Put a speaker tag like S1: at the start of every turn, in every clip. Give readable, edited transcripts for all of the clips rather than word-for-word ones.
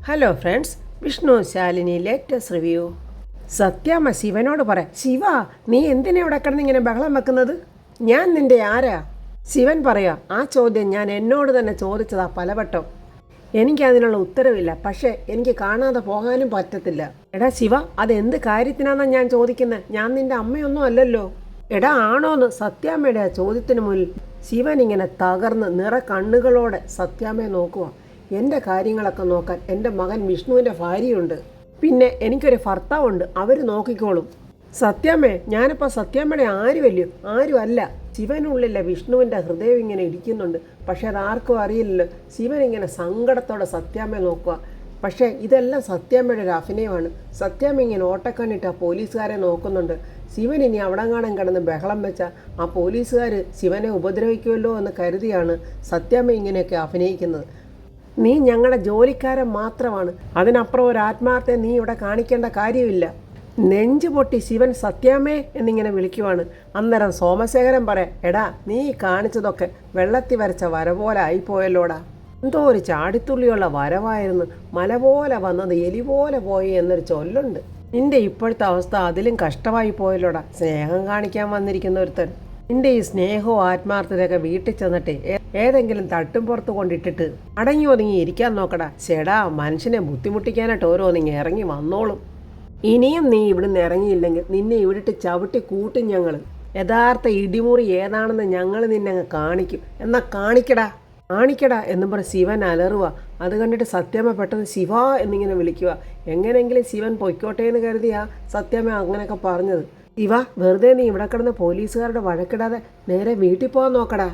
S1: Hello friends, Vishnu Shalini latest review. Sathyamma ശിവനോട് പറയാം, ശിവ നീ എന്തിനാ ഇവിടെ കിടന്നിങ്ങനെ ബഹളം വെക്കുന്നത്? ഞാൻ നിന്റെ ആരാ? ശിവൻ പറയാ, ആ ചോദ്യം ഞാൻ എന്നോട് തന്നെ ചോദിച്ചതാ പലവട്ടം. എനിക്കതിനുള്ള ഉത്തരവില്ല, പക്ഷേ എനിക്ക് കാണാതെ പോകാനും പറ്റത്തില്ല. എടാ ശിവ, അതെന്ത് കാര്യത്തിനാണെന്നാ ഞാൻ ചോദിക്കുന്നത്? ഞാൻ നിന്റെ അമ്മയൊന്നും അല്ലല്ലോ. എടാ ആണോന്ന് സത്യാമ്മയുടെ ആ ചോദ്യത്തിന് മുന്നിൽ ശിവൻ ഇങ്ങനെ തകർന്ന് നിറ കണ്ണുകളോടെ സത്യാമ്മയെ നോക്കുക. എൻ്റെ കാര്യങ്ങളൊക്കെ നോക്കാൻ എൻ്റെ മകൻ വിഷ്ണുവിൻ്റെ ഭാര്യയുണ്ട്, പിന്നെ എനിക്കൊരു ഭർത്താവുണ്ട്, അവർ നോക്കിക്കോളും. സത്യാമ്മേ, ഞാനിപ്പോൾ സത്യാമ്മയുടെ ആരുമല്ലയോ? ആരും അല്ല. ശിവനുള്ളിലെ വിഷ്ണുവിൻ്റെ ഹൃദയം ഇങ്ങനെ ഇരിക്കുന്നുണ്ട്, പക്ഷെ അതാർക്കും അറിയില്ലല്ലോ. ശിവൻ ഇങ്ങനെ സങ്കടത്തോടെ സത്യാമ്മയെ നോക്കുക. പക്ഷേ ഇതെല്ലാം സത്യാമ്മയുടെ ഒരു അഭിനയമാണ്. സത്യാമ്മ ഇങ്ങനെ ഓട്ടക്കണ്ണിട്ട് ആ പോലീസുകാരെ നോക്കുന്നുണ്ട്. ശിവൻ ഇനി അവിടെങ്ങാനും കിടന്ന് ബഹളം വെച്ചാൽ ആ പോലീസുകാർ ശിവനെ ഉപദ്രവിക്കുമല്ലോ എന്ന് കരുതിയാണ് സത്യാമ്മ ഇങ്ങനെയൊക്കെ അഭിനയിക്കുന്നത്. നീ ഞങ്ങളുടെ ജോലിക്കാരൻ മാത്രമാണ്, അതിനപ്പുറം ഒരു ആത്മാർത്ഥത നീ ഇവിടെ കാണിക്കേണ്ട കാര്യമില്ല. നെഞ്ചു പൊട്ടി ശിവൻ സത്യാമ്മേ എന്നിങ്ങനെ വിളിക്കുവാണ്. അന്നേരം സോമശേഖരൻ പറയാം, എടാ നീ കാണിച്ചതൊക്കെ വെള്ളത്തിൽ വരച്ച വര പോലെ ആയിപ്പോയല്ലോടാ. എന്തോ ഒരു ചാടിത്തുള്ളിയുള്ള വരവായിരുന്നു, മല പോലെ വന്നത് എലി പോലെ പോയി എന്നൊരു ചൊല്ലുണ്ട്. നിന്റെ ഇപ്പോഴത്തെ അവസ്ഥ അതിലും കഷ്ടമായി പോയല്ലോടാ, സ്നേഹം കാണിക്കാൻ വന്നിരിക്കുന്ന ഒരുത്തൻ. നിന്റെ ഈ സ്നേഹവും ആത്മാർത്ഥതയൊക്കെ വീട്ടിൽ ചെന്നിട്ട് ഏതെങ്കിലും തട്ടും പുറത്ത് കൊണ്ടിട്ടിട്ട് അടങ്ങി ഒതുങ്ങി ഇരിക്കാൻ നോക്കടാ. ചേടാ, മനുഷ്യനെ ബുദ്ധിമുട്ടിക്കാനായിട്ട് ഓരോന്നിങ്ങി ഇറങ്ങി വന്നോളും. ഇനിയും നീ ഇവിടുന്ന് ഇറങ്ങിയില്ലെങ്കിൽ നിന്നെ ഇവിടിട്ട് ചവിട്ടി കൂട്ടും ഞങ്ങൾ. യഥാർത്ഥ ഇടിമുറി ഏതാണെന്ന് ഞങ്ങൾ നിന്നെ അങ്ങ് കാണിക്കും. എന്നാ കാണിക്കടാ എന്നും പറഞ്ഞ് ശിവൻ അലറുക. അത് കണ്ടിട്ട് സത്യാമ്മ പെട്ടെന്ന് ശിവ എന്നിങ്ങനെ വിളിക്കുക. എങ്ങനെയെങ്കിലും ശിവൻ പൊയ്ക്കോട്ടെ എന്ന് കരുതിയാ സത്യാമ്മ അങ്ങനെയൊക്കെ പറഞ്ഞത്. ശിവ, വെറുതെ നീ ഇവിടെ കിടന്ന് പോലീസുകാരുടെ വഴക്കിടാതെ നേരെ വീട്ടിൽ പോകാൻ നോക്കടാ.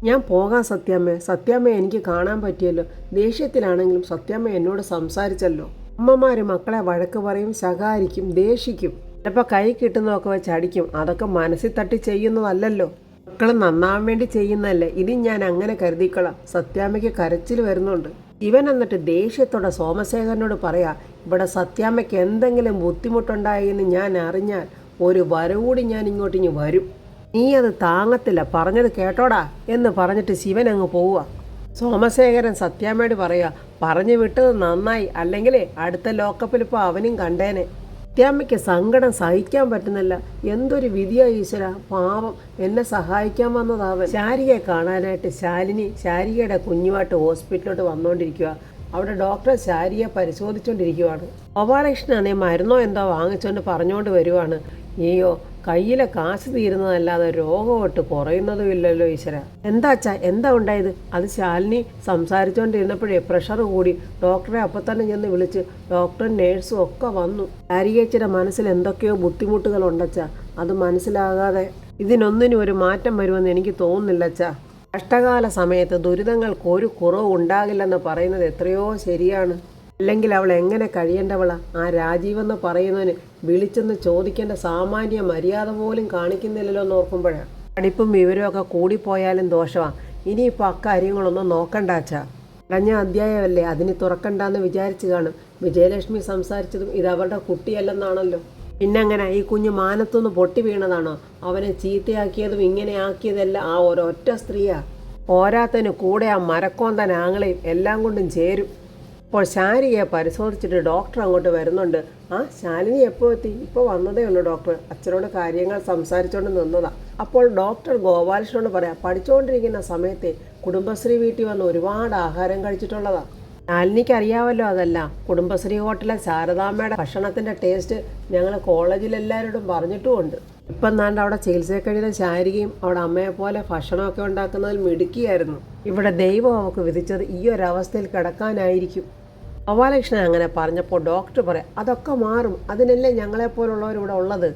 S1: ഞാൻ പോകാം സത്യാമ്മ എനിക്ക് കാണാൻ പറ്റിയല്ലോ. ദേഷ്യത്തിലാണെങ്കിലും സത്യാമ്മ എന്നോട് സംസാരിച്ചല്ലോ. അമ്മമാർ മക്കളെ വഴക്ക് പറയും, ശകാരിക്കും, ദേഷിക്കും, ചിലപ്പോൾ കൈ കിട്ടുന്നതൊക്കെ വെച്ച് അടിക്കും. അതൊക്കെ മനസ്സിൽ തട്ടി ചെയ്യുന്നതല്ലല്ലോ, മക്കൾ നന്നാവാൻ വേണ്ടി ചെയ്യുന്നതല്ലേ. ഇനി ഞാൻ അങ്ങനെ കരുതിക്കളാം. സത്യാമ്മയ്ക്ക് കരച്ചിൽ വരുന്നുണ്ട്. ഇവൻ എന്നിട്ട് ദേഷ്യത്തോടെ സോമശേഖരനോട് പറയാ, ഇവിടെ സത്യാമ്മയ്ക്ക് എന്തെങ്കിലും ബുദ്ധിമുട്ടുണ്ടായി എന്ന് ഞാൻ അറിഞ്ഞാൽ ഒരു വരവൂടി ഞാൻ ഇങ്ങോട്ടിങ്ങ് വരും. നീ അത് താങ്ങത്തില്ല, പറഞ്ഞത് കേട്ടോടാ എന്ന് പറഞ്ഞിട്ട് ശിവൻ അങ്ങ് പോവുക. സോമശേഖരൻ സത്യാമ്മയോട് പറയുക, പറഞ്ഞു വിട്ടത് നന്നായി, അല്ലെങ്കിലേ അടുത്ത ലോക്കപ്പിൽ ഇപ്പോൾ അവനും കണ്ടേനെ. സത്യാമ്മയ്ക്ക് സങ്കടം സഹിക്കാൻ പറ്റുന്നില്ല. എന്തൊരു വിധിയാ ഈശ്വര, പാവം, എന്നെ സഹായിക്കാൻ വന്നതാവൻ. ശാരികയെ കാണാനായിട്ട് ശാരികയുടെ കുഞ്ഞുമായിട്ട് ഹോസ്പിറ്റലിലോട്ട് വന്നുകൊണ്ടിരിക്കുക. അവിടെ ഡോക്ടർ ശാരികയെ പരിശോധിച്ചുകൊണ്ടിരിക്കുവാണ്. ഗോപാലകൃഷ്ണനെ മരുന്നോ എന്തോ വാങ്ങിച്ചുകൊണ്ട് പറഞ്ഞുകൊണ്ട് വരുവാണ്. അയ്യോ, കയ്യിലെ കാശ് തീരുന്നതല്ലാതെ രോഗമൊട്ട് കുറയുന്നതും ഇല്ലല്ലോ ഈശ്വര. എന്താ ഉണ്ടായത്? അത് ശാലിനി സംസാരിച്ചുകൊണ്ടിരുന്നപ്പോഴേ പ്രഷർ കൂടി. ഡോക്ടറെ അപ്പം തന്നെ ചെന്ന് വിളിച്ച് ഡോക്ടറും നേഴ്സും ഒക്കെ വന്നു. ശാരികയുടെ മനസ്സിൽ എന്തൊക്കെയോ ബുദ്ധിമുട്ടുകൾ ഉണ്ടച്ചാ. അത് മനസ്സിലാകാതെ ഇതിനൊന്നിനും ഒരു മാറ്റം വരുമെന്ന് എനിക്ക് തോന്നുന്നില്ലച്ചാ. കഷ്ടകാല സമയത്ത് ദുരിതങ്ങൾക്ക് ഒരു കുറവ് ഉണ്ടാകില്ലെന്ന് പറയുന്നത് എത്രയോ ശരിയാണ്. അല്ലെങ്കിൽ അവൾ എങ്ങനെ കഴിയേണ്ടവളാ? ആ രാജീവെന്ന് പറയുന്നവന് വിളിച്ചെന്ന് ചോദിക്കേണ്ട സാമാന്യ മര്യാദ പോലും കാണിക്കുന്നില്ലല്ലോ എന്ന് ഓർക്കുമ്പോഴാണ്. പഠിപ്പും വിവരമൊക്കെ കൂടിപ്പോയാലും ദോഷമാണ്. ഇനിയിപ്പോൾ അക്കാര്യങ്ങളൊന്നും നോക്കണ്ടാച്ചാ. കഴിഞ്ഞ അധ്യായമല്ലേ, അതിന് തുറക്കണ്ടെന്ന് വിചാരിച്ചു കാണും. വിജയലക്ഷ്മി സംസാരിച്ചതും ഇത് അവളുടെ കുട്ടിയല്ലെന്നാണല്ലോ. പിന്നെങ്ങനെ ഈ കുഞ്ഞ് മാനത്തുനിന്ന് പൊട്ടി വീണതാണോ? അവനെ ചീത്തയാക്കിയതും ഇങ്ങനെ ആക്കിയതെല്ലാം ആ ഒരൊറ്റ സ്ത്രീയാ. പോരാത്തതിന് കൂടെ ആ മരക്കോന്തൻ ആങ്ങളെയും എല്ലാം കൊണ്ടും ചേരും. അപ്പോൾ ശാരികയെ പരിശോധിച്ചിട്ട് ഡോക്ടർ അങ്ങോട്ട് വരുന്നുണ്ട്. ആ ശാലിനി എപ്പോൾ എത്തി? ഇപ്പോൾ വന്നതേ ഉള്ളൂ ഡോക്ടർ. അച്ഛനോട് കാര്യങ്ങൾ സംസാരിച്ചുകൊണ്ട് നിന്നതാ. അപ്പോൾ ഡോക്ടർ ഗോപാലകൃഷ്ണനോട് പറയാം, പഠിച്ചുകൊണ്ടിരിക്കുന്ന സമയത്തെ കുടുംബശ്രീ വീട്ടിൽ വന്ന് ഒരുപാട് ആഹാരം കഴിച്ചിട്ടുള്ളതാ. ശാലിനിക്ക് അറിയാമല്ലോ അതല്ല. കുടുംബശ്രീ ഹോട്ടലിലെ ശാരദാമ്മയുടെ ഭക്ഷണത്തിൻ്റെ ടേസ്റ്റ് ഞങ്ങൾ കോളേജിലെല്ലാവരോടും പറഞ്ഞിട്ടുമുണ്ട്. ഇപ്പം നാണ്ട് അവിടെ ചികിത്സയിൽ കഴിയുന്ന ശാരികയും അവിടെ അമ്മയെപ്പോലെ ഭക്ഷണമൊക്കെ ഉണ്ടാക്കുന്നതിൽ മിടുക്കിയായിരുന്നു. ഇവിടെ ദൈവം അവൾക്ക് വിധിച്ചത് ഈ ഒരവസ്ഥയിൽ കിടക്കാനായിരിക്കും. ഗോപാലകൃഷ്ണൻ അങ്ങനെ പറഞ്ഞപ്പോൾ ഡോക്ടർ പറയാം, അതൊക്കെ മാറും, അതിനല്ലേ ഞങ്ങളെപ്പോലുള്ളവർ ഇവിടെ ഉള്ളത്.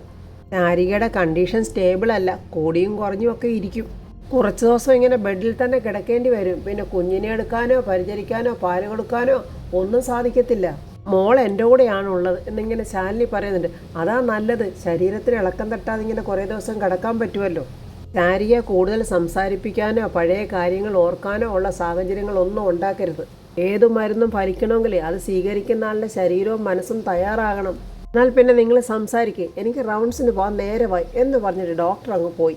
S1: ശാരികയുടെ കണ്ടീഷൻ സ്റ്റേബിൾ അല്ല, കൂടിയും കുറഞ്ഞും ഒക്കെ ഇരിക്കും. കുറച്ച് ദിവസം ഇങ്ങനെ ബെഡിൽ തന്നെ കിടക്കേണ്ടി വരും. പിന്നെ കുഞ്ഞിനെ എടുക്കാനോ പരിചരിക്കാനോ പാല് കൊടുക്കാനോ ഒന്നും സാധിക്കത്തില്ല. മോൾ എൻ്റെ കൂടെയാണുള്ളത് എന്നിങ്ങനെ ശാലിനി പറയുന്നുണ്ട്. അതാ നല്ലത്, ശരീരത്തിന് ഇളക്കം തട്ടാതെ ഇങ്ങനെ കുറേ ദിവസം കിടക്കാൻ പറ്റുമല്ലോ. ശാരികയെ കൂടുതൽ സംസാരിപ്പിക്കാനോ പഴയ കാര്യങ്ങൾ ഓർക്കാനോ ഉള്ള സാഹചര്യങ്ങളൊന്നും ഉണ്ടാക്കരുത്. ഏതു മരുന്നും ഫലിക്കണമെങ്കിൽ അത് സ്വീകരിക്കുന്ന ആളുടെ ശരീരവും മനസ്സും തയ്യാറാകണം. എന്നാൽ പിന്നെ നിങ്ങൾ സംസാരിക്കുക, എനിക്ക് റൗണ്ട്സിന് പോകാൻ നേരമായി എന്ന് പറഞ്ഞിട്ട് ഡോക്ടർ അങ്ങ് പോയി.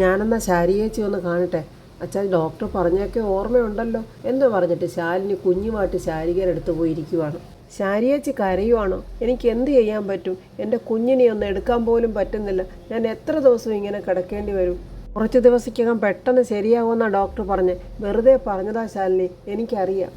S1: ഞാനെന്നാ ശാരികേച്ചി ഒന്ന് കാണട്ടെ. അച്ഛാ ഡോക്ടർ പറഞ്ഞൊക്കെ ഓർമ്മയുണ്ടല്ലോ എന്ന് പറഞ്ഞിട്ട് ശാലിനി കുഞ്ഞുമായിട്ട് ശാരികയുടെ അടുത്ത് പോയിരിക്കുവാണ്. ശാരിയേച്ചി കരയുവാണോ? എനിക്ക് എന്ത് ചെയ്യാൻ പറ്റും? എൻ്റെ കുഞ്ഞിനെ ഒന്ന് എടുക്കാൻ പോലും പറ്റുന്നില്ല. ഞാൻ എത്ര ദിവസം ഇങ്ങനെ കിടക്കേണ്ടി വരും? കുറച്ച് ദിവസത്തിനകം പെട്ടെന്ന് ശരിയാവുമെന്നാണ് ഡോക്ടർ പറഞ്ഞ്. വെറുതെ പറഞ്ഞതാ ശാലിനി, എനിക്കറിയാം.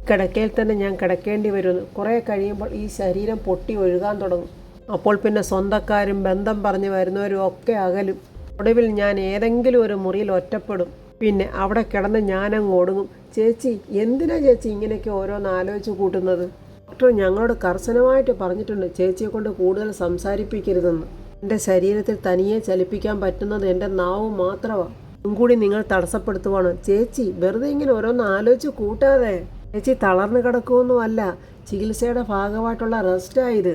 S1: കിടക്കയിൽ തന്നെ ഞാൻ കിടക്കേണ്ടി വരുമെന്ന്. കുറേ കഴിയുമ്പോൾ ഈ ശരീരം പൊട്ടി ഒഴുകാൻ തുടങ്ങും. അപ്പോൾ പിന്നെ സ്വന്തക്കാരും ബന്ധം പറഞ്ഞു വരുന്നവരും ഒക്കെ അകലും. ഒടുവിൽ ഞാൻ ഏതെങ്കിലും ഒരു മുറിയിൽ ഒറ്റപ്പെടും. പിന്നെ അവിടെ കിടന്ന് ഞാനങ്ങ് ഒടുങ്ങും. ചേച്ചി എന്തിനാ ചേച്ചി ഇങ്ങനെയൊക്കെ ഓരോന്ന് ആലോചിച്ച് കൂട്ടുന്നത്? ഡോക്ടർ ഞങ്ങളോട് കർശനമായിട്ട് പറഞ്ഞിട്ടുണ്ട് ചേച്ചിയെ കൊണ്ട് കൂടുതൽ സംസാരിപ്പിക്കരുതെന്ന്. എൻ്റെ ശരീരത്തിൽ തനിയെ ചലിപ്പിക്കാൻ പറ്റുന്നത് എൻ്റെ നാവ് മാത്രമാണ്. കൂടി നിങ്ങൾ തടസ്സപ്പെടുത്തുവാണ്. ചേച്ചി വെറുതെ ഇങ്ങനെ ഓരോന്ന് ആലോചിച്ച് കൂട്ടാതെ. ചേച്ചി തളർന്നു കിടക്കുമൊന്നുമല്ല, ചികിത്സയുടെ ഭാഗമായിട്ടുള്ള റെസ്റ്റായത്.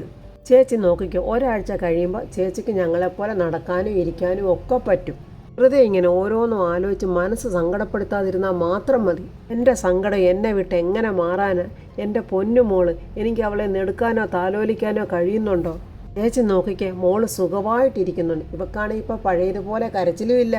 S1: ചേച്ചി നോക്കിക്കോ, ഒരാഴ്ച കഴിയുമ്പോൾ ചേച്ചിക്ക് ഞങ്ങളെപ്പോലെ നടക്കാനും ഇരിക്കാനും ഒക്കെ പറ്റും. വെറുതെ ഇങ്ങനെ ഓരോന്നും ആലോചിച്ച് മനസ്സ് സങ്കടപ്പെടുത്താതിരുന്നാൽ മാത്രം മതി. എൻ്റെ സങ്കടം എന്നെ വിട്ട് എങ്ങനെ മാറാനാ? എൻ്റെ പൊന്നുമോള്, എനിക്ക് അവളെ നെടുക്കാനോ താലോലിക്കാനോ കഴിയുന്നുണ്ടോ? ചേച്ചി നോക്കിക്കേ, മോള് സുഖമായിട്ടിരിക്കുന്നുണ്ട്. ഇവക്കാണെങ്കിൽ ഇപ്പോൾ പഴയതുപോലെ കരച്ചിലുമില്ല.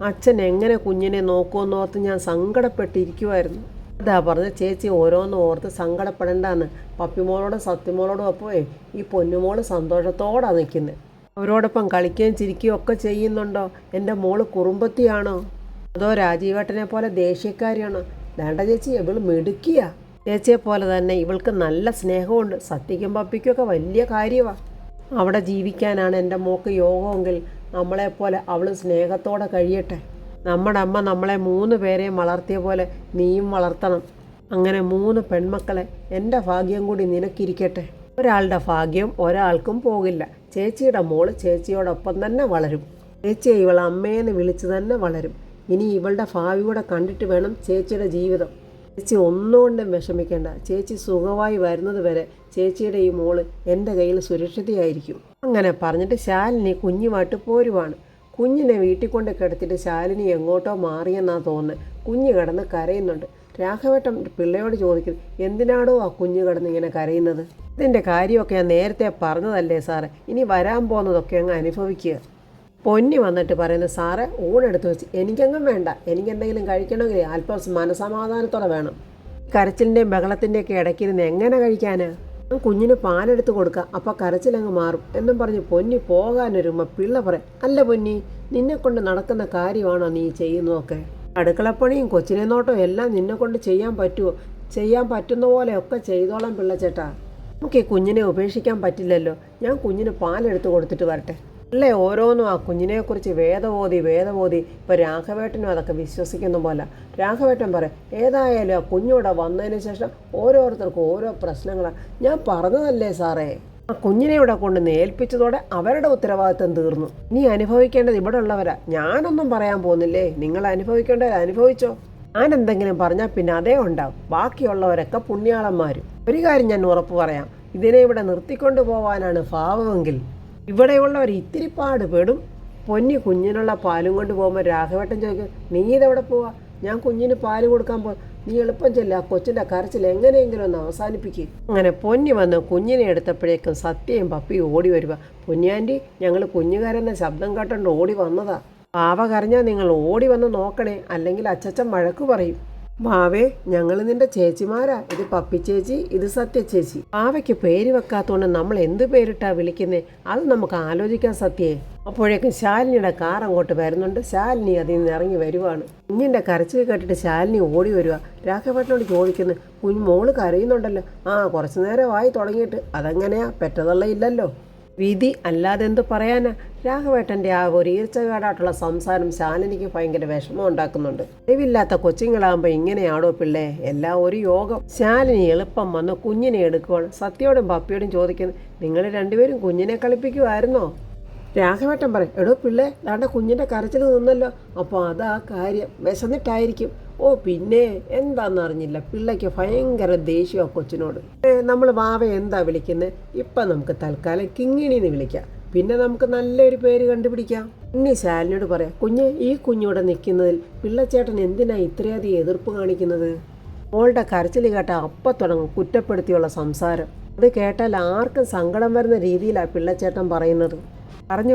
S1: അച്ഛൻ എങ്ങനെ കുഞ്ഞിനെ നോക്കുമെന്നോർത്ത് ഞാൻ സങ്കടപ്പെട്ടിരിക്കുമായിരുന്നു. അതാ പറഞ്ഞ ചേച്ചി ഓരോന്നും ഓർത്ത് സങ്കടപ്പെടണ്ടെന്ന്. പപ്പിമോളോടും സത്യമോളോടും അപ്പോഴേ ഈ പൊന്നുമോള് സന്തോഷത്തോടാണ് നിൽക്കുന്നത്. അവരോടൊപ്പം കളിക്കുകയും ചിരിക്കുകയും ഒക്കെ ചെയ്യുന്നുണ്ടോ? എൻ്റെ മോള് കുറുമ്പത്തിയാണോ അതോ രാജീവേട്ടനെ പോലെ ദേഷ്യക്കാരിയാണോ? വേണ്ട ചേച്ചി, ഇവൾ മിടുക്കിയാ. ചേച്ചിയെ പോലെ തന്നെ ഇവൾക്ക് നല്ല സ്നേഹമുണ്ട്. സത്യക്കും പപ്പിക്കൊക്കെ വലിയ കാര്യമാണ്. അവിടെ ജീവിക്കാനാണ് എൻ്റെ മോൾക്ക് യോഗമെങ്കിൽ നമ്മളെപ്പോലെ അവൾ സ്നേഹത്തോടെ കഴിയട്ടെ. നമ്മുടെ അമ്മ നമ്മളെ 3 പേരെയും വളർത്തിയ പോലെ നീയും വളർത്തണം. അങ്ങനെ 3 പെൺമക്കളെ. എൻ്റെ ഭാഗ്യം കൂടി നിനക്കിരിക്കട്ടെ. ഒരാളുടെ ഭാഗ്യം ഒരാൾക്കും പോകില്ല. ചേച്ചിയുടെ മോള് ചേച്ചിയോടൊപ്പം തന്നെ വളരും. ചേച്ചിയെ ഇവൾ അമ്മേന്ന് വിളിച്ച് തന്നെ വളരും. ഇനി ഇവളുടെ ഭാവി കൂടെ കണ്ടിട്ട് വേണം ചേച്ചിയുടെ ജീവിതം. ചേച്ചി ഒന്നുകൊണ്ടും വിഷമിക്കേണ്ട. ചേച്ചി സുഖമായി വരുന്നത് വരെ ചേച്ചിയുടെ ഈ മോള് എൻ്റെ കയ്യിൽ സുരക്ഷിതയായിരിക്കും. അങ്ങനെ പറഞ്ഞിട്ട് ശാലിനി കുഞ്ഞുമായിട്ട് പോരുവാണ്. കുഞ്ഞിനെ വീട്ടിൽ കൊണ്ട് കിടത്തിയിട്ട് ശാലിനി എങ്ങോട്ടോ മാറിയെന്നാണ് തോന്നുന്നത്. കുഞ്ഞ് കിടന്ന് കരയുന്നുണ്ട്. രാഘവേട്ടൻ പിള്ളയോട് ചോദിക്കും, എന്തിനാടോ ആ കുഞ്ഞ് കിടന്ന് ഇങ്ങനെ കരയുന്നത്? ഇതിൻ്റെ കാര്യമൊക്കെ ഞാൻ നേരത്തെ പറഞ്ഞതല്ലേ സാറേ, ഇനി വരാൻ പോകുന്നതൊക്കെ അങ്ങ് അനുഭവിക്കുക. പൊന്നി വന്നിട്ട് പറയുന്നത്, സാറേ ഊണെടുത്ത് വെച്ച് എനിക്കങ്ങും വേണ്ട, എനിക്കെന്തെങ്കിലും കഴിക്കണമെങ്കിൽ അല്പം മനസമാധാനത്തോടെ വേണം. കരച്ചിലിൻ്റെയും ബഹളത്തിൻ്റെയൊക്കെ ഇടയ്ക്കിരുന്ന് എങ്ങനെ കഴിക്കാനാ? കുഞ്ഞിന് പാലെടുത്ത് കൊടുക്കുക, അപ്പോൾ കരച്ചിലങ്ങ് മാറും എന്നും പറഞ്ഞ് പൊന്നി പോകാനൊരുമ്പോൾ പിള്ള പറയും, അല്ല പൊന്നി, നിന്നെക്കൊണ്ട് നടക്കുന്ന കാര്യമാണോ നീ ചെയ്യുന്നതൊക്കെ? അടുക്കളപ്പണിയും കൊച്ചിനെ നോട്ടവും എല്ലാം നിന്നെക്കൊണ്ട് ചെയ്യാൻ പറ്റുമോ? ചെയ്യാൻ പറ്റുന്ന പോലെയൊക്കെ ചെയ്തോളാം പിള്ളച്ചേട്ടാ. നമുക്ക് ഈ കുഞ്ഞിനെ ഉപേക്ഷിക്കാൻ പറ്റില്ലല്ലോ. ഞാൻ കുഞ്ഞിന് പാലെടുത്ത് കൊടുത്തിട്ട് വരട്ടെ. അല്ലേ ഓരോന്നും ആ കുഞ്ഞിനെക്കുറിച്ച് വേദബോധി ഇപ്പോൾ രാഘവേട്ടനും അതൊക്കെ വിശ്വസിക്കുന്ന പോലെ. രാഘവേട്ടൻ പറയും, ഏതായാലും ആ കുഞ്ഞൂടെ വന്നതിന് ശേഷം ഓരോരുത്തർക്കും ഓരോ പ്രശ്നങ്ങളാണ്. ഞാൻ പറഞ്ഞതല്ലേ സാറേ, ആ കുഞ്ഞിനെ ഇവിടെ കൊണ്ട് ഏൽപ്പിച്ചതോടെ അവരുടെ ഉത്തരവാദിത്വം തീർന്നു. ഇനി അനുഭവിക്കേണ്ടത് ഇവിടെ ഉള്ളവരാ. ഞാനൊന്നും പറയാൻ പോകുന്നില്ലേ, നിങ്ങൾ അനുഭവിക്കേണ്ടവർ അനുഭവിച്ചോ. ഞാൻ എന്തെങ്കിലും പറഞ്ഞാൽ പിന്നെ അതേ ഉണ്ടാവും. ബാക്കിയുള്ളവരൊക്കെ പുണ്യാളന്മാരും. ഒരു കാര്യം ഞാൻ ഉറപ്പ് പറയാം, ഇതിനെ ഇവിടെ നിർത്തിക്കൊണ്ടു പോകാനാണ് ഭാവമെങ്കിൽ ഇവിടെയുള്ളവർ ഇത്തിരി പാട് പെടും. പൊന്നി കുഞ്ഞിനുള്ള പാലും കൊണ്ട് പോകുമ്പോൾ രാഘവേട്ടൻ ചോദിക്കും, നീ ഇതെവിടെ പോവാ? ഞാൻ കുഞ്ഞിന് പാല് കൊടുക്കാൻ നീ എളുപ്പം ചെല്ല, ആ കൊച്ചിൻ്റെ കരച്ചിൽ എങ്ങനെയെങ്കിലും ഒന്ന് അവസാനിപ്പിക്കുക. അങ്ങനെ പൊന്നി വന്ന് കുഞ്ഞിനെ എടുത്തപ്പോഴേക്കും സത്യയും പപ്പിയും ഓടി വരുക. പൊന്നിയാൻറ്റി, ഞങ്ങൾ കുഞ്ഞുകാരെന്ന ശബ്ദം കേട്ടോണ്ട് ഓടി വന്നതാ. പാവ കരഞ്ഞാൽ നിങ്ങൾ ഓടി വന്ന് നോക്കണേ, അല്ലെങ്കിൽ അച്ചച്ചൻ വഴക്ക് പറയും. വാവേ, ഞങ്ങൾ നിന്റെ ചേച്ചിമാരാ. ഇത് പപ്പി ചേച്ചി, ഇത് സത്യ ചേച്ചി. പാവയ്ക്ക് പേര് വെക്കാത്തതുകൊണ്ട് നമ്മൾ എന്ത് പേരിട്ടാ വിളിക്കുന്നേ? അത് നമുക്ക് ആലോചിക്കാൻ സത്യേ. അപ്പോഴേക്കും ശാലിനിയുടെ കാർ അങ്ങോട്ട് വരുന്നുണ്ട്. ശാലിനി അതിൽ നിന്ന് ഇറങ്ങി വരുവാണ്. കുഞ്ഞിൻ്റെ കരച്ചിൽ കേട്ടിട്ട് ശാലിനി ഓടി വരിക. രാഘവേട്ടനോട് ചോദിക്കുന്നു, മോള് കരയുന്നുണ്ടല്ലോ. ആ, കുറച്ചു നേരമായി തുടങ്ങിയിട്ട്. അതെങ്ങനെയാ? പെറ്റതള്ളയില്ലല്ലോ. വിധി അല്ലാതെ എന്ത് പറയാനാ? രാഘവേട്ടൻ്റെ ആ ഒരു ഈർച്ചകേടായിട്ടുള്ള സംസാരം ശാലിനിക്ക് ഭയങ്കര വിഷമം ഉണ്ടാക്കുന്നുണ്ട്. അറിവില്ലാത്ത കൊച്ചുങ്ങളാകുമ്പോൾ ഇങ്ങനെയാണോ പിള്ളേ? എല്ലാം ഒരു യോഗം. ശാലിനി എളുപ്പം വന്ന് കുഞ്ഞിനെ എടുക്കുവാണ്. സത്യയോടും പപ്പിയോടും ചോദിക്കുന്നു, നിങ്ങൾ രണ്ടുപേരും കുഞ്ഞിനെ കളിപ്പിക്കുമായിരുന്നോ? രാഘവേട്ടൻ പറയും, എടോ പിള്ളേ, ദാണ്ട കുഞ്ഞിൻ്റെ കരച്ചിൽ നിന്നല്ലോ. അപ്പോൾ അതാ കാര്യം, വിശന്നിട്ടായിരിക്കും. ഓ പിന്നെ എന്താണെന്നറിഞ്ഞില്ല. പിള്ളയ്ക്ക് ഭയങ്കര ദേഷ്യം ആ കൊച്ചിനോട്. നമ്മൾ വാവ എന്താ വിളിക്കുന്നത്? ഇപ്പം നമുക്ക് തൽക്കാലം കിങ്ങിണിന്ന് വിളിക്കാം. പിന്നെ നമുക്ക് നല്ലൊരു പേര് കണ്ടുപിടിക്കാം. ഇനി ശാലിനിയോട് പറയാം, കുഞ്ഞ്, ഈ കുഞ്ഞൂടെ നിൽക്കുന്നതിൽ പിള്ളച്ചേട്ടൻ എന്തിനാ ഇത്രയധികം എതിർപ്പ് കാണിക്കുന്നത്? മോളുടെ കരച്ചിൽ കേട്ടാൽ അപ്പം തുടങ്ങും കുറ്റപ്പെടുത്തിയുള്ള സംസാരം. അത് കേട്ടാൽ ആർക്കും സങ്കടം വരുന്ന രീതിയിലാണ് പിള്ളച്ചേട്ടൻ പറയുന്നത്.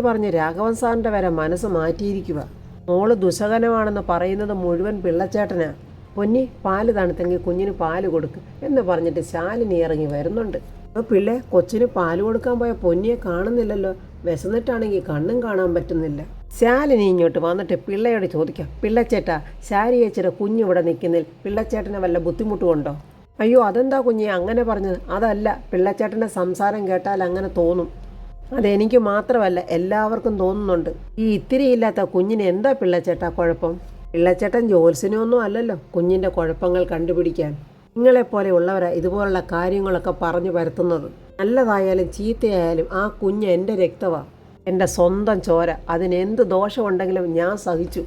S1: പറഞ്ഞു രാഘവൻ സാറിൻ്റെ വരെ മനസ്സ് മാറ്റിയിരിക്കുക. മോള് ദുശകനമാണെന്ന് പറയുന്നത് മുഴുവൻ പിള്ളച്ചേട്ടനാ. പൊന്നി, പാല് തണുത്തെങ്കിൽ കുഞ്ഞിന് പാല് കൊടുക്ക് എന്ന് പറഞ്ഞിട്ട് ശാലിനി ഇറങ്ങി വരുന്നുണ്ട്. അപ്പോൾ പിള്ളേ, കൊച്ചിന് പാല് കൊടുക്കാൻ പോയ പൊന്നിയെ കാണുന്നില്ലല്ലോ. വിശന്നിട്ടാണെങ്കിൽ കണ്ണും കാണാൻ പറ്റുന്നില്ല. ശാലിനി ഇങ്ങോട്ട് വന്നിട്ട് പിള്ളയോട് ചോദിക്കാം, പിള്ളച്ചേട്ടാ, ശാരി ചേച്ചിയുടെ കുഞ്ഞിവിടെ നിൽക്കുന്നതിൽ പിള്ളച്ചേട്ടന് വല്ല ബുദ്ധിമുട്ടുമുണ്ടോ? അയ്യോ, അതെന്താ കുഞ്ഞെ അങ്ങനെ പറഞ്ഞത്? അതല്ല, പിള്ളച്ചേട്ടൻ്റെ സംസാരം കേട്ടാൽ അങ്ങനെ തോന്നും. അതെനിക്ക് മാത്രമല്ല എല്ലാവർക്കും തോന്നുന്നുണ്ട്. ഈ ഇത്തിരിയില്ലാത്ത കുഞ്ഞിന് എന്താ പിള്ളച്ചേട്ടാ കുഴപ്പം? പിള്ളച്ചേട്ടൻ ജോത്സ്യനൊന്നും അല്ലല്ലോ കുഞ്ഞിൻ്റെ കുഴപ്പങ്ങൾ കണ്ടുപിടിക്കാൻ. നിങ്ങളെപ്പോലെ ഉള്ളവരാ ഇതുപോലുള്ള കാര്യങ്ങളൊക്കെ പറഞ്ഞു വരുത്തുന്നത്. നല്ലതായാലും ചീത്തയായാലും ആ കുഞ്ഞ് എൻ്റെ രക്തമാണ്, എൻ്റെ സ്വന്തം ചോര. അതിനെന്ത് ദോഷമുണ്ടെങ്കിലും ഞാൻ സഹിച്ചു.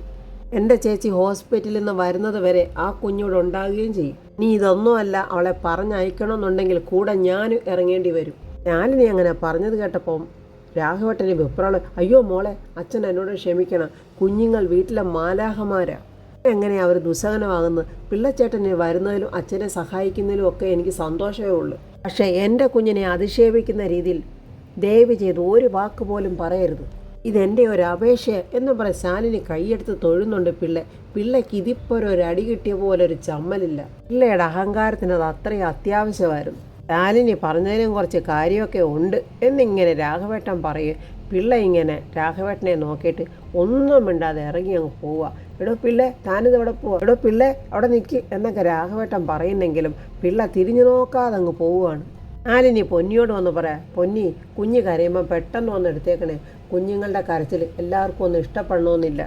S1: എൻ്റെ ചേച്ചി ഹോസ്പിറ്റലിൽ നിന്ന് വരുന്നത് വരെ ആ കുഞ്ഞോട് ഉണ്ടാകുകയും ചെയ്യും. നീ ഇതൊന്നുമല്ല അവളെ പറഞ്ഞയക്കണമെന്നുണ്ടെങ്കിൽ കൂടെ ഞാനും ഇറങ്ങേണ്ടി വരും. ശാലിനി അങ്ങനെ പറഞ്ഞത് കേട്ടപ്പോൾ രാഘവേട്ടന് വിപ്രാളം. അയ്യോ മോളെ, അച്ഛൻ എന്നോട് ക്ഷമിക്കണം. കുഞ്ഞുങ്ങൾ വീട്ടിലെ മാലാഹമാരാ. എങ്ങനെയാണ് അവർ ദുസ്സഹനമാകുന്നത്? പിള്ളച്ചേട്ടനെ വരുന്നതിലും അച്ഛനെ സഹായിക്കുന്നതിലും ഒക്കെ എനിക്ക് സന്തോഷമേ ഉള്ളൂ. പക്ഷേ എൻ്റെ കുഞ്ഞിനെ അധിക്ഷേപിക്കുന്ന രീതിയിൽ ദയവ് ചെയ്ത് ഒരു വാക്ക് പോലും പറയരുത്. ഇതെൻ്റെ ഒരു അപേക്ഷ എന്ന് പറഞ്ഞ് ശാലിനി കൈയെടുത്ത് തൊഴുന്നുണ്ട്. പിള്ളയ്ക്ക് ഇതിപ്പോൾ ഒരു അടി കിട്ടിയ പോലെ ഒരു ചമ്മലില്ല. പിള്ളയുടെ അഹങ്കാരത്തിന് അത് അത്രയും അത്യാവശ്യമായിരുന്നു. ശാലിനി പറഞ്ഞതിനും കുറച്ച് കാര്യമൊക്കെ ഉണ്ട് എന്നിങ്ങനെ രാഘവേട്ടൻ പറയും. പിള്ള ഇങ്ങനെ രാഘവേട്ടനെ നോക്കിയിട്ട് ഒന്നും മിണ്ടാതെ ഇറങ്ങി അങ്ങ് പോവുക. എടോ പിള്ളേ, താനിത് എവിടെ പോവുക? എടോ പിള്ളേ, അവിടെ നിൽക്ക് എന്നൊക്കെ രാഘവേട്ടൻ പറയുന്നെങ്കിലും പിള്ള തിരിഞ്ഞു നോക്കാതെ അങ്ങ് പോവുകയാണ്. ശാലിനി പൊന്നിയോട് വന്ന് പറയാം, പൊന്നി, കുഞ്ഞ് കരയുമ്പോൾ പെട്ടെന്ന് വന്ന് എടുത്തേക്കണേ. കുഞ്ഞുങ്ങളുടെ കരച്ചിൽ എല്ലാവർക്കും ഒന്നും ഇഷ്ടപ്പെടണമെന്നില്ല.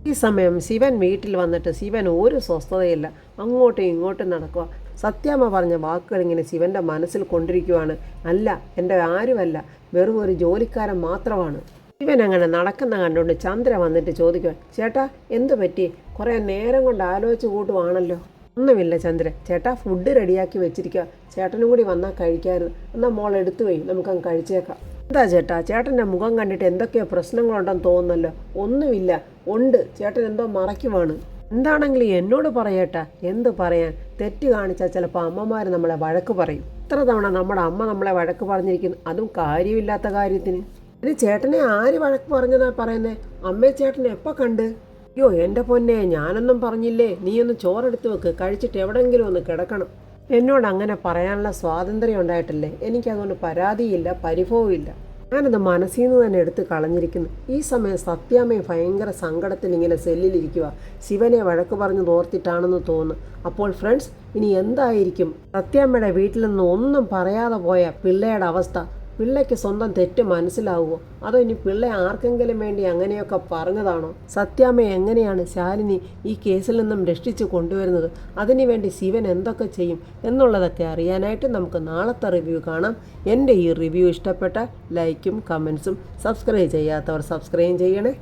S1: ഈ സമയം ശിവൻ വീട്ടിൽ വന്നിട്ട് ശിവൻ ഒരു സ്വസ്ഥതയില്ല. അങ്ങോട്ടും ഇങ്ങോട്ടും നടക്കുക. സത്യാമ്മ പറഞ്ഞ വാക്കുകൾ ഇങ്ങനെ ശിവൻ്റെ മനസ്സിൽ കൊണ്ടിരിക്കുവാണ്. അല്ല, എൻ്റെ ആരുമല്ല, വെറും ഒരു ജോലിക്കാരൻ മാത്രമാണ്. ശിവൻ അങ്ങനെ നടക്കുന്ന കണ്ടുകൊണ്ട് ചന്ദ്ര വന്നിട്ട് ചോദിക്കുക, ചേട്ടാ എന്തു പറ്റി? കുറേ നേരം കൊണ്ട് ആലോചിച്ച് കൂട്ടുവാണല്ലോ. ഒന്നുമില്ല ചന്ദ്ര, ചേട്ടാ ഫുഡ് റെഡിയാക്കി വെച്ചിരിക്കുക. ചേട്ടനും കൂടി വന്നാൽ കഴിക്കാമായിരുന്നു. എന്നാൽ മോൾ എടുത്തു പോയി, നമുക്കങ്ങ് കഴിച്ചേക്കാം. എന്താ ചേട്ടാ, ചേട്ടൻ്റെ മുഖം കണ്ടിട്ട് എന്തൊക്കെയോ പ്രശ്നങ്ങളുണ്ടെന്ന് തോന്നുന്നല്ലോ. ഒന്നുമില്ല. ഉണ്ട്, ചേട്ടൻ എന്തോ മറയ്ക്കുവാണ്. എന്താണെങ്കിലും എന്നോട് പറയേട്ടാ. എന്ത് പറയാൻ? തെറ്റ് കാണിച്ചാൽ ചിലപ്പോൾ അമ്മമാർ നമ്മളെ വഴക്ക് പറയും. എത്ര തവണ നമ്മുടെ അമ്മ നമ്മളെ വഴക്ക് പറഞ്ഞിരിക്കുന്നു, അതും കാര്യമില്ലാത്ത കാര്യത്തിന്. ഇനി ചേട്ടനെ ആര് വഴക്ക് പറഞ്ഞതാ പറയുന്നത്? അമ്മയെ ചേട്ടനെ എപ്പോൾ കണ്ട്? അയ്യോ എൻ്റെ പൊന്നെ, ഞാനൊന്നും പറഞ്ഞില്ലേ. നീയൊന്ന് ചോറെടുത്ത് വെക്ക്, കഴിച്ചിട്ട് എവിടെയെങ്കിലും ഒന്ന് കിടക്കണം. എന്നോട് അങ്ങനെ പറയാനുള്ള സ്വാതന്ത്ര്യം ഉണ്ടായിട്ടില്ലേ? എനിക്കതുകൊണ്ട് പരാതിയില്ല, പരിഭവമില്ല. ഞാനത് മനസ്സിൽ നിന്ന് തന്നെ എടുത്ത് കളഞ്ഞിരിക്കുന്നു. ഈ സമയം സത്യാമ്മയും ഭയങ്കര സങ്കടത്തിൽ ഇങ്ങനെ സെല്ലിലിരിക്കുക. ശിവനെ വഴക്ക് പറഞ്ഞു തോർത്തിട്ടാണെന്ന് തോന്നുന്നു. അപ്പോൾ ഫ്രണ്ട്സ്, ഇനി എന്തായിരിക്കും സത്യാമ്മയുടെ വീട്ടിൽ നിന്ന് ഒന്നും പറയാതെ പോയ പിള്ളയുടെ അവസ്ഥ? പിള്ളയ്ക്ക് സ്വന്തം തെറ്റ് മനസ്സിലാവുമോ? അതോ ഇനി പിള്ള ആർക്കെങ്കിലും വേണ്ടി അങ്ങനെയൊക്കെ പറഞ്ഞതാണോ? സത്യാമ്മ എങ്ങനെയാണ് ശാലിനി ഈ കേസിൽ നിന്നും രക്ഷിച്ച് കൊണ്ടുവരുന്നത്? അതിനുവേണ്ടി ശിവൻ എന്തൊക്കെ ചെയ്യും എന്നുള്ളതൊക്കെ അറിയാനായിട്ട് നമുക്ക് നാളത്തെ റിവ്യൂ കാണാം. എൻ്റെ ഈ റിവ്യൂ ഇഷ്ടപ്പെട്ട ലൈക്കും കമൻസും, സബ്സ്ക്രൈബ് ചെയ്യാത്തവർ സബ്സ്ക്രൈബ് ചെയ്യണേ.